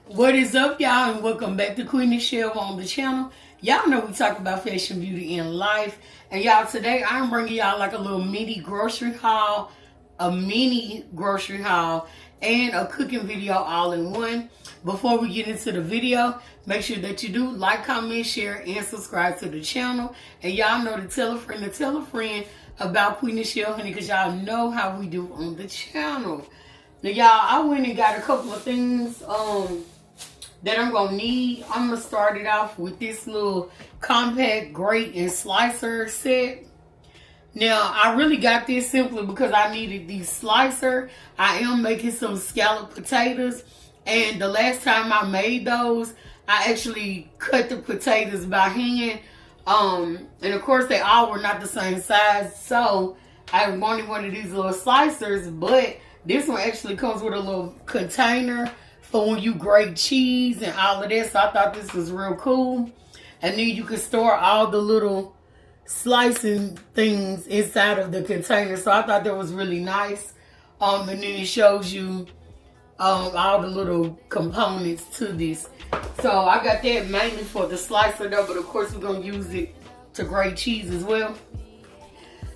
What is up, y'all, and welcome back to Qui Nichelle on the channel. Y'all know we talk about fashion, beauty, and life. And y'all, today I'm bringing y'all like a little mini grocery haul, and a cooking video all in one. Before we get into the video, make sure that you do like, comment, share, and subscribe to the channel. And y'all know to tell a friend about Qui Nichelle, honey, because y'all know how we do on the channel. Now, y'all, I went and got a couple of things that I'm going to need. I'm going to start it off with this little compact grate and slicer set. Now, I really got this simply because I needed the slicer. I am making some scalloped potatoes. And the last time I made those, I actually cut the potatoes by hand. And of course, they all were not the same size. So, I wanted one of these little slicers. But this one actually comes with a little container for when you grate cheese and all of that. So, I thought this was real cool. And then you can store all the little slicing things inside of the container. So, I thought that was really nice. And then it shows you all the little components to this. So I got that mainly for the slicer though, but of course we're gonna use it to grate cheese as well.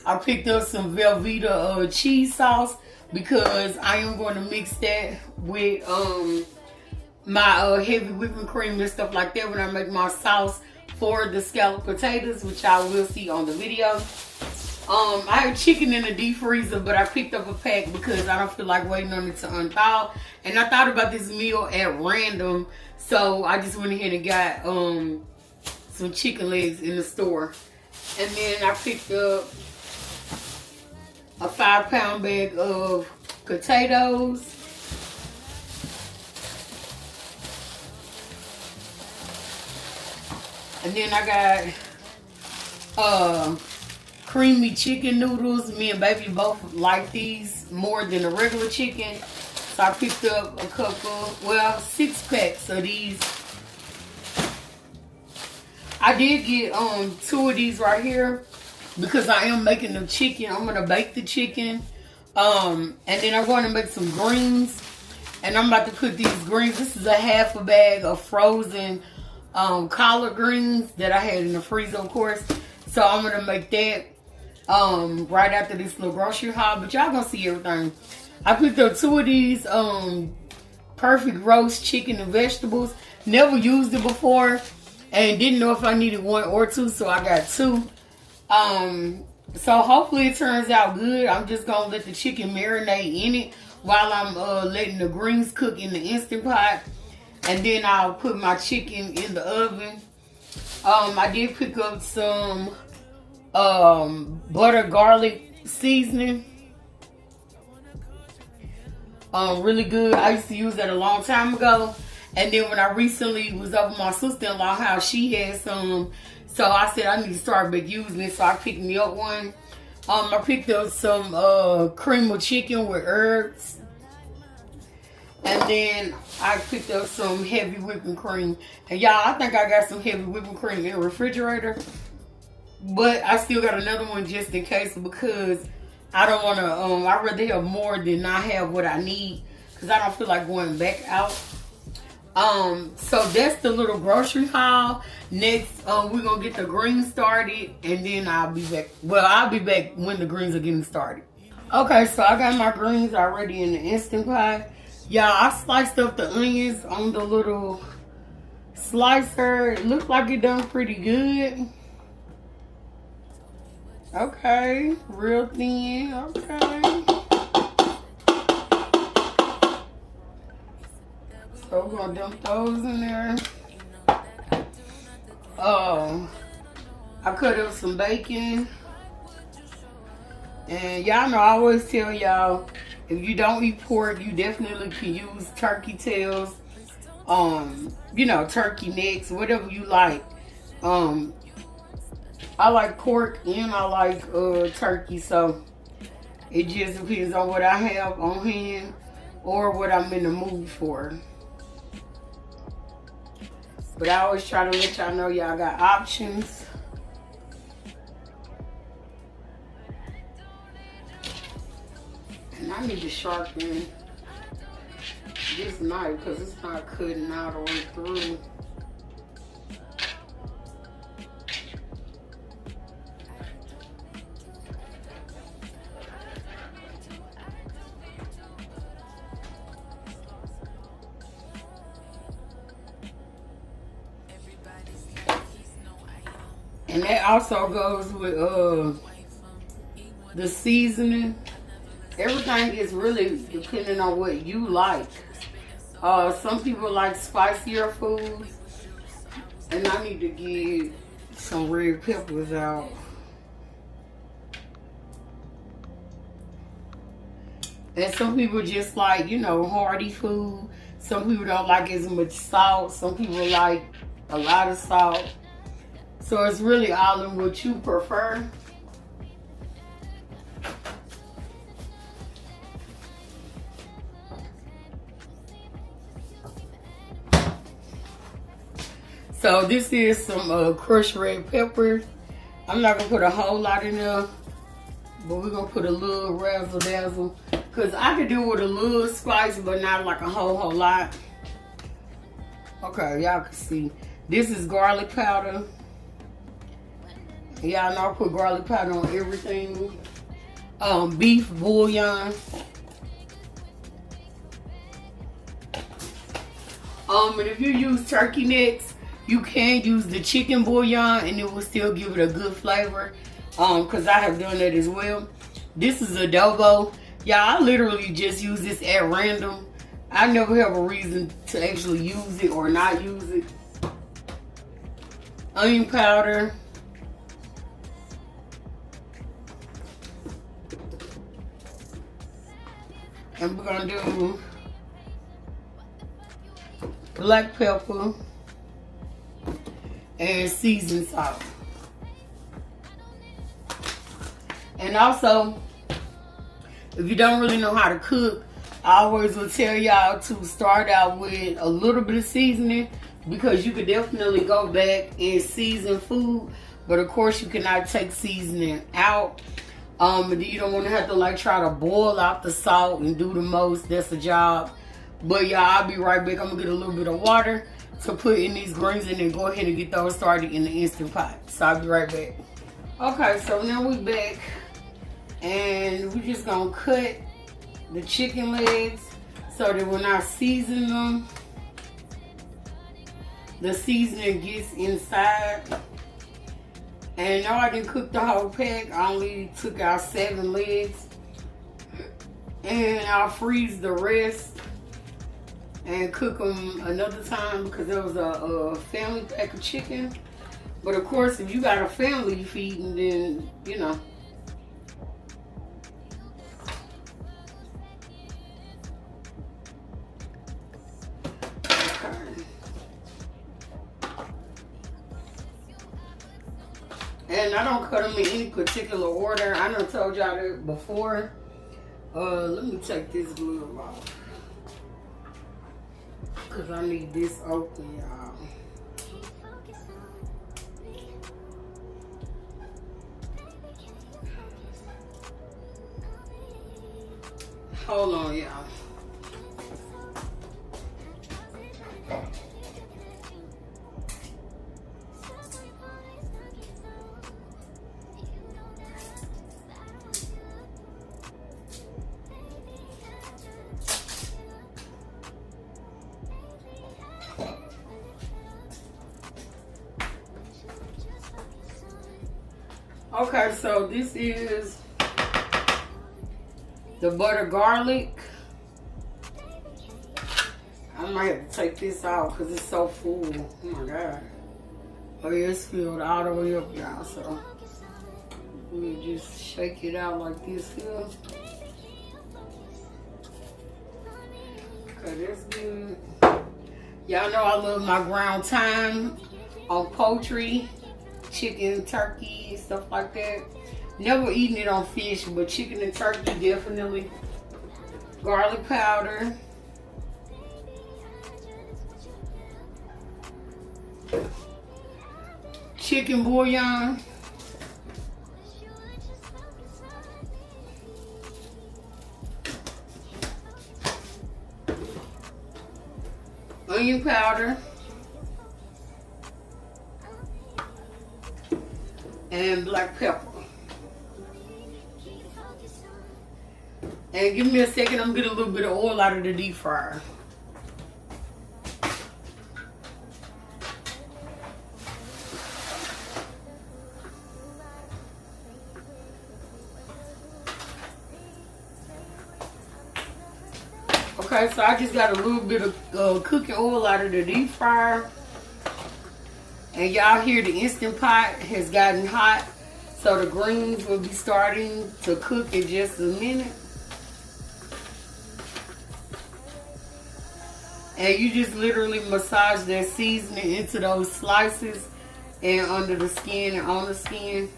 I picked up some Velveeta cheese sauce because I am going to mix that with my heavy whipping cream and stuff like that when I make my sauce for the scalloped potatoes, which I will see on the video. I have chicken in the deep freezer, but I picked up a pack because I don't feel like waiting on it to unthaw. And I thought about this meal at random, so I just went ahead and got some chicken legs in the store. And then I picked up a 5-pound bag of potatoes. And then I got creamy chicken noodles. Me and baby both like these more than the regular chicken. So I picked up a couple, 6 packs of these. I did get 2 of these right here because I am making the chicken. I'm gonna bake the chicken. And then I'm going to make some greens. And I'm about to put these greens. This is a half a bag of frozen collard greens that I had in the freezer, of course. So I'm gonna make that right after this little grocery haul, but y'all gonna see everything. I picked up 2 of these perfect roast chicken and vegetables. Never used it before and didn't know if I needed 1 or 2, so I got 2. So hopefully it turns out good. I'm just gonna let the chicken marinate in it while I'm letting the greens cook in the Instant Pot, and then I'll put my chicken in the oven. I did pick up some butter garlic seasoning. Really good. I used to use that a long time ago, and then when I recently was over my sister-in-law's house, she had some, so I said I need to start back using it, so I picked me up one. I picked up some cream of chicken with herbs, and then I picked up some heavy whipping cream. And y'all, I think I got some heavy whipping cream in the refrigerator, but I still got another one just in case because I don't want to, I'd rather have more than not have what I need because I don't feel like going back out. So that's the little grocery haul. Next, we're going to get the greens started, and then I'll be back. Well, I'll be back when the greens are getting started. Okay, so I got my greens already in the Instant Pot. Y'all, I sliced up the onions on the little slicer. It looked like it done pretty good. Okay, real thin, okay. So we're gonna dump those in there. I cut up some bacon. And y'all know I always tell y'all, if you don't eat pork, you definitely can use turkey tails, you know, turkey necks, whatever you like. I like pork and I like turkey, so it just depends on what I have on hand or what I'm in the mood for. But I always try to let y'all know y'all got options. And I need to sharpen this knife because it's not cutting all the way through. And that also goes with the seasoning. Everything is really depending on what you like. Some people like spicier foods. And I need to get some red peppers out. And some people just like, you know, hearty food. Some people don't like as much salt. Some people like a lot of salt. So it's really all in what you prefer. So this is some crushed red pepper. I'm not gonna put a whole lot in there, but we're gonna put a little razzle dazzle. Cause I could do with a little spice, but not like a whole lot. Okay, y'all can see. This is garlic powder. Y'all know I put garlic powder on everything. Beef bouillon. And if you use turkey necks, you can use the chicken bouillon and it will still give it a good flavor. Cause I have done that as well. This is adobo. Y'all, I literally just use this at random. I never have a reason to actually use it or not use it. Onion powder. And we're gonna do black pepper and seasoned salt. And also, if you don't really know how to cook, I always will tell y'all to start out with a little bit of seasoning, because you could definitely go back and season food, but of course you cannot take seasoning out. And you don't want to have to like try to boil out the salt and do the most. That's a job. But y'all, I'll be right back. I'm gonna get a little bit of water to put in these greens and then go ahead and get those started in the Instant Pot. So I'll be right back. Okay, so now we back and we're just gonna cut the chicken legs so that when I season them, the seasoning gets inside. And no, I didn't cook the whole pack. I only took out 7 legs. And I'll freeze the rest and cook them another time because there was a family pack of chicken. But of course, if you got a family feeding, then, you know. And I don't cut them in any particular order. I done told y'all that before. Let me take this glove off, because I need this open, y'all. Hold on, y'all. Okay, so this is the butter garlic. I might have to take this out because it's so full. Oh my God. Oh yeah, it's filled all the way up, y'all. So we'll just shake it out like this here. Okay, that's good. Y'all know I love my ground thyme on poultry, chicken, turkey, stuff like that. Never eaten it on fish, but chicken and turkey definitely. Garlic powder. Chicken bouillon. onion powder, and black pepper. And give me a second, I'm getting a little bit of oil out of the deep fryer. Okay, so I just got a little bit of cooking oil out of the deep fryer. And y'all hear the Instant Pot has gotten hot. So the greens will be starting to cook in just a minute. And you just literally massage that seasoning into those slices and under the skin and on the skin.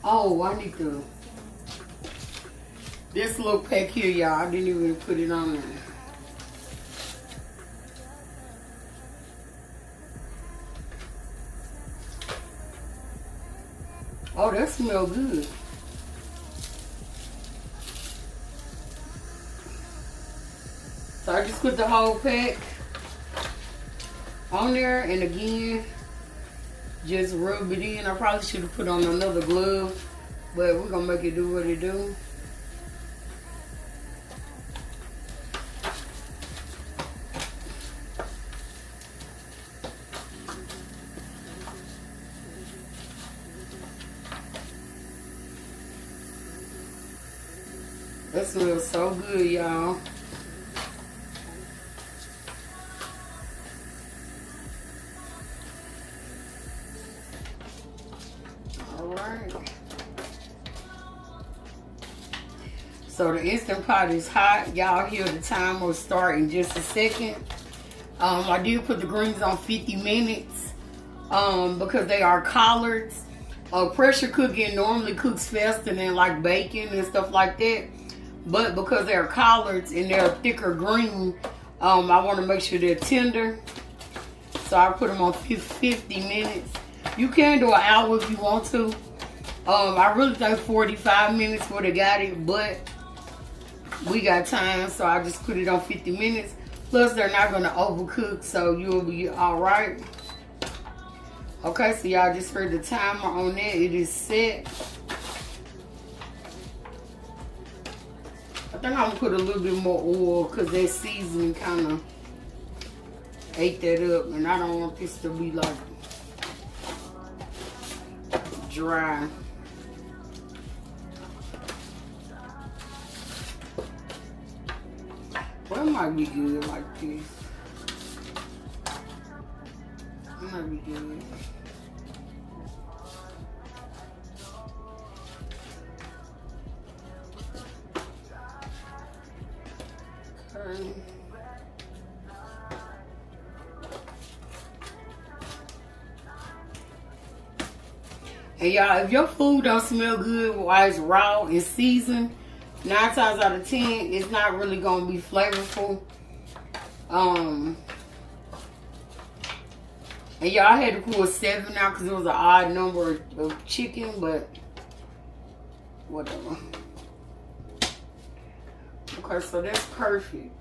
Oh, I need to... This little pack here, y'all, I didn't even put it on there. Oh, that smells good. So I just put the whole pack on there, and again, just rub it in. I probably should have put on another glove, but we're gonna make it do what it do. That smells so good, y'all. Alright. So the Instant Pot is hot. Y'all hear the timer will start in just a second. I did put the greens on 50 minutes because they are collards. Pressure cooking normally cooks faster than like bacon and stuff like that. But because they're collards and they're thicker green, I want to make sure they're tender. So I put them on 50 minutes. You can do an hour if you want to. I really think 45 minutes would have got it, but we got time, so I just put it on 50 minutes. Plus, they're not going to overcook, so you'll be all right. Okay, so y'all just heard the timer on that. It is set. I think I'm gonna put a little bit more oil because that seasoning kind of ate that up, and I don't want this to be like dry. Well, it might be good like this. It might be good. And y'all, if your food don't smell good while it's raw and seasoned, 9 times out of 10, it's not really gonna be flavorful. And y'all, I had to pull 7 out because it was an odd number of chicken, but whatever. Okay, so that's perfect.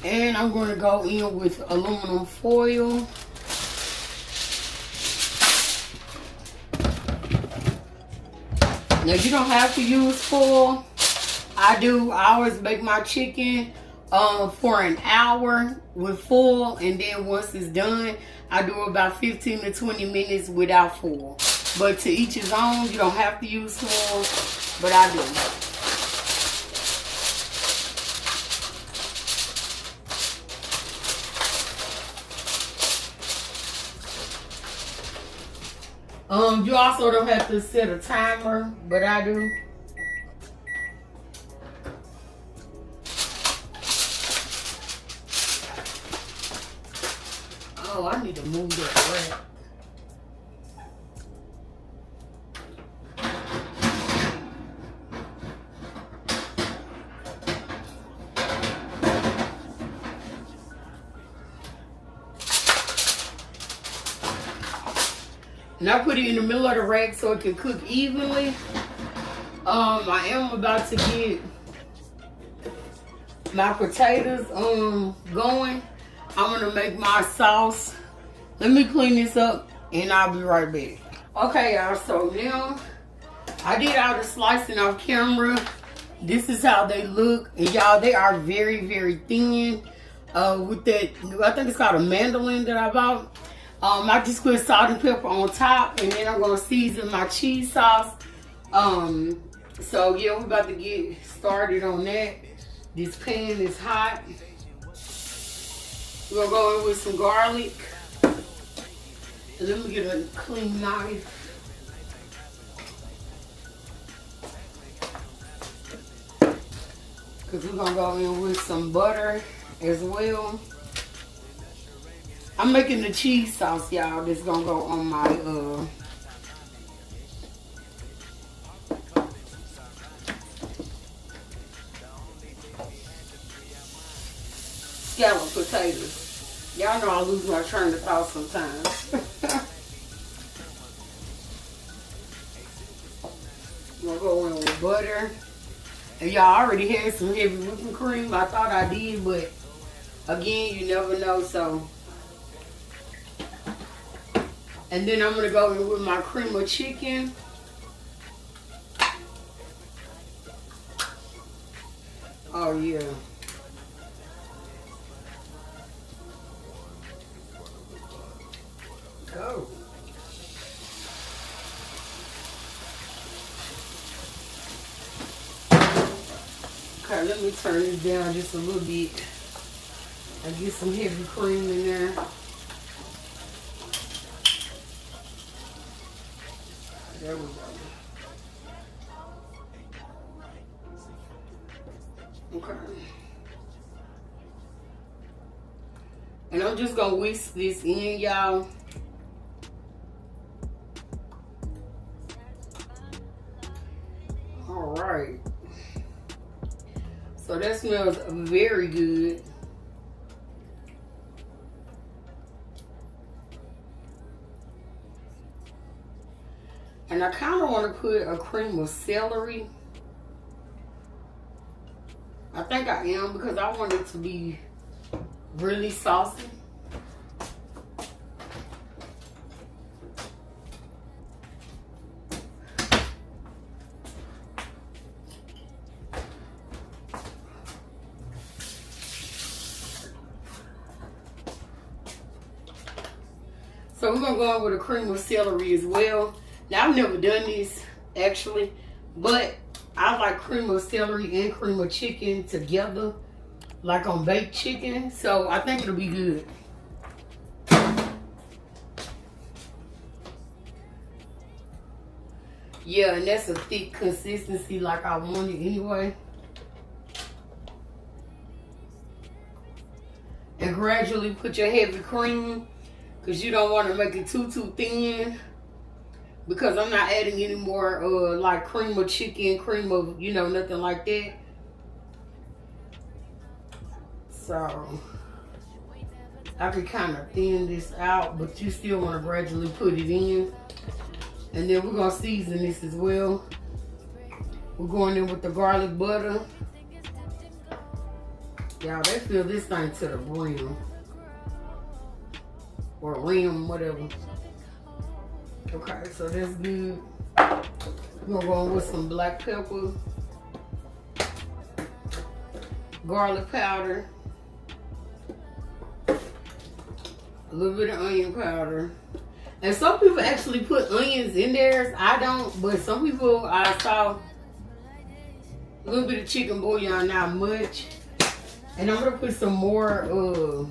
And I'm going to go in with aluminum foil. Now, you don't have to use foil. I do. I always bake my chicken for an hour with foil, and then once it's done, I do about 15 to 20 minutes without foil. But to each his own. You don't have to use foil, but I do. You also don't have to set a timer, but I do. Oh, I need to move that wrap. And I put it in the middle of the rack so it can cook evenly. I am about to get my potatoes going. I'm gonna make my sauce. Let me clean this up and I'll be right back. Okay, y'all, so now I did all the slicing off camera. This is how they look. And y'all, they are very, very thin. With that, I think it's called a mandolin that I bought. I just put salt and pepper on top, and then I'm gonna season my cheese sauce. So yeah, we're about to get started on that. This pan is hot. We're gonna go in with some garlic. And let me get a clean knife. Cause we're gonna go in with some butter as well. I'm making the cheese sauce, y'all. That's gonna go on my scalloped potatoes. Y'all know I lose my train of thought sometimes. I'm gonna go in with butter. And y'all already had some heavy whipping cream. I thought I did, but again, you never know, so. And then I'm gonna go in with my cream of chicken. Oh yeah. Go. Okay, let me turn this down just a little bit and get some heavy cream in there. There we go. Okay. And I'm just gonna whisk this in, y'all. All right. So that smells very good. And I kind of want to put a cream of celery. I think I am because I want it to be really saucy. So we're going to go in with a cream of celery as well. Now, I've never done this, actually, but I like cream of celery and cream of chicken together, like on baked chicken, so I think it'll be good. Yeah, and that's a thick consistency like I want it anyway. And gradually put your heavy cream, because you don't want to make it too thin. Because I'm not adding any more like cream of chicken, cream of, you know, nothing like that. So I could kind of thin this out, but you still want to gradually put it in. And then we're going to season this as well. We're going in with the garlic butter. Y'all, they fill this thing to the brim. Or rim, whatever. Okay, so that's good. We're gonna go in with some black pepper, garlic powder, a little bit of onion powder. And some people actually put onions in theirs. I don't, but some people I saw a little bit of chicken bouillon, not much. And I'm gonna put some more, oh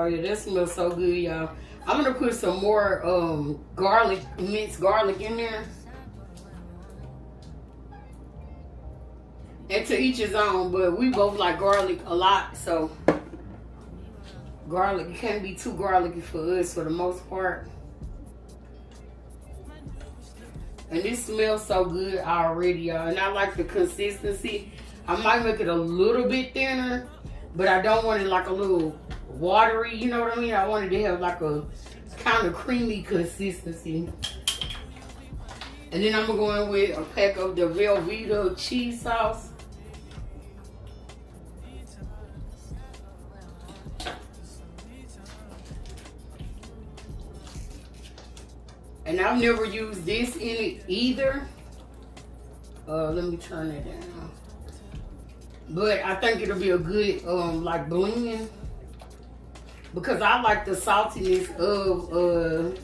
yeah, that smells so good, y'all. I'm gonna put some more garlic, minced garlic in there. And to each his own, but we both like garlic a lot, so garlic, it can't be too garlicky for us for the most part. And this smells so good already, y'all. And I like the consistency. I might make it a little bit thinner, but I don't want it like a little watery, you know what I mean? I wanted to have like a kind of creamy consistency. And then I'm gonna go in with a pack of the Velveeta cheese sauce. And I've never used this in it either. Let me turn it down. But I think it'll be a good like blend, because I like the saltiness of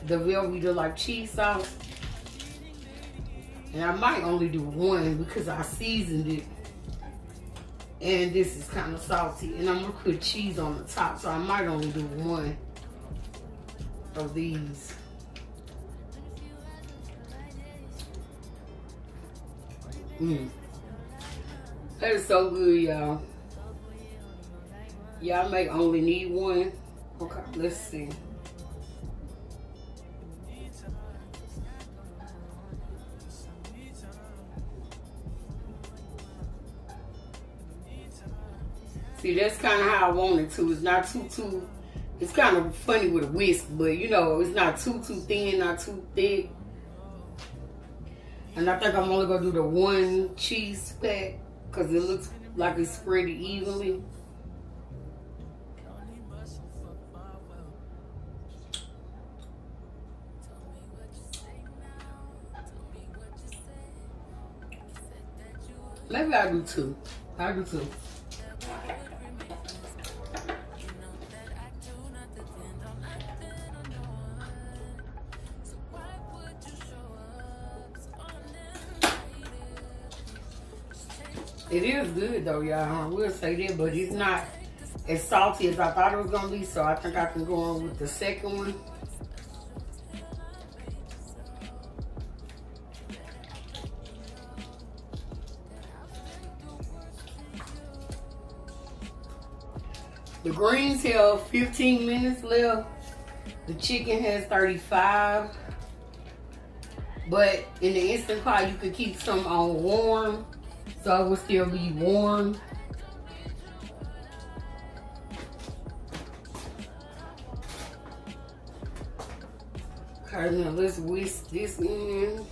the Velveeta like cheese sauce. And I might only do one because I seasoned it. And this is kind of salty. And I'm gonna put cheese on the top, so I might only do one of these. That is so good, y'all. Y'all may only need one. Okay, let's see. See, that's kind of how I want it to. It's not too, it's kind of funny with a whisk, but you know, it's not too thin, not too thick. And I think I'm only gonna do the one cheese pack because it looks like it's spread evenly. Maybe I'll do two. I'll do two. It is good though, y'all. I will say that, but it's not as salty as I thought it was gonna be, so I think I can go on with the second one. The greens have 15 minutes left. The chicken has 35. But in the Instant Pot, you can keep some on warm, so it will still be warm. Okay, now let's whisk this in.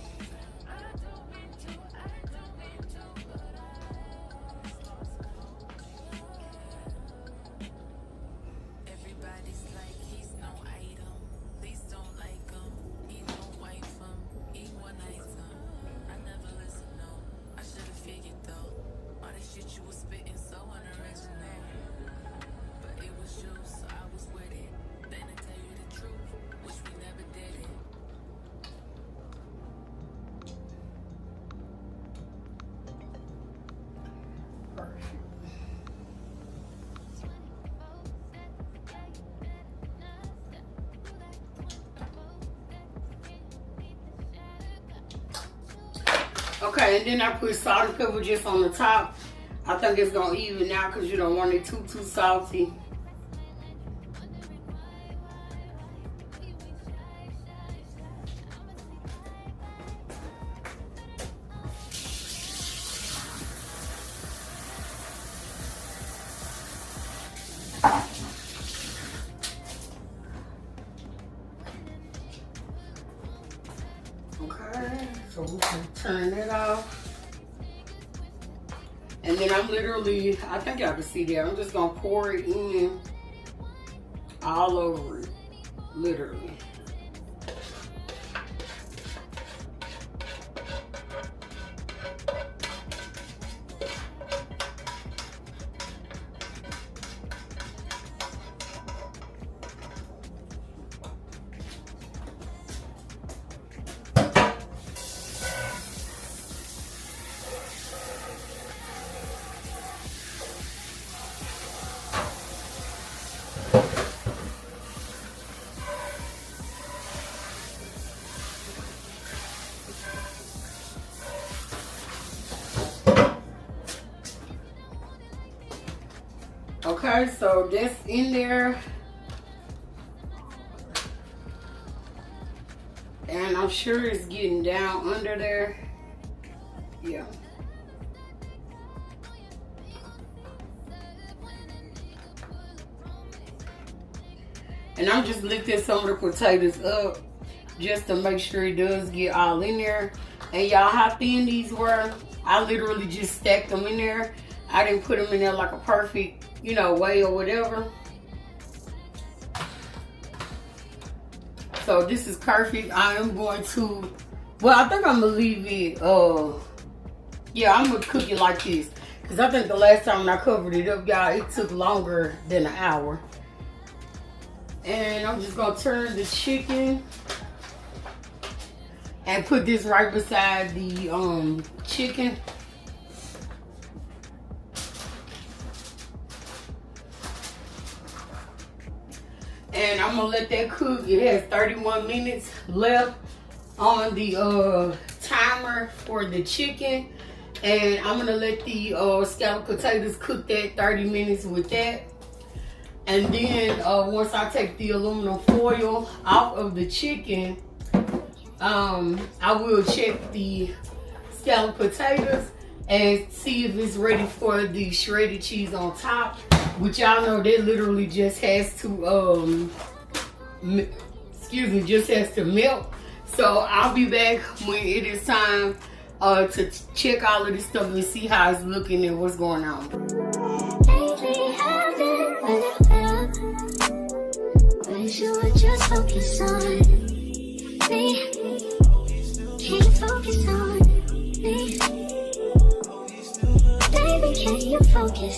Okay, and then I put salt and pepper just on the top. I think it's gonna even out because you don't want it too salty. Okay, so we can turn it off. And then I'm literally, I think y'all can see that, I'm just gonna pour it in all over it, literally. Okay, so that's in there. And I'm sure it's getting down under there. Yeah. And I'm just lifting some of the potatoes up just to make sure it does get all in there. And y'all, how thin these were, I literally just stacked them in there. I didn't put them in there like a perfect, you know, way or whatever. So this is perfect. I am going to, well, I think I'm gonna leave it, yeah, I'm gonna cook it like this. Cause I think the last time when I covered it up, y'all, it took longer than an hour. And I'm just gonna turn the chicken and put this right beside the chicken. And I'm gonna let that cook. It has 31 minutes left on the timer for the chicken. And I'm gonna let the scalloped potatoes cook that 30 minutes with that. And then once I take the aluminum foil off of the chicken, I will check the scalloped potatoes and see if it's ready for the shredded cheese on top, which y'all know that literally just has to, just has to melt. So I'll be back when it is time to check all of this stuff and see how it's looking and what's going on. You would just focus on me. Can you focus on me? Baby, can you focus?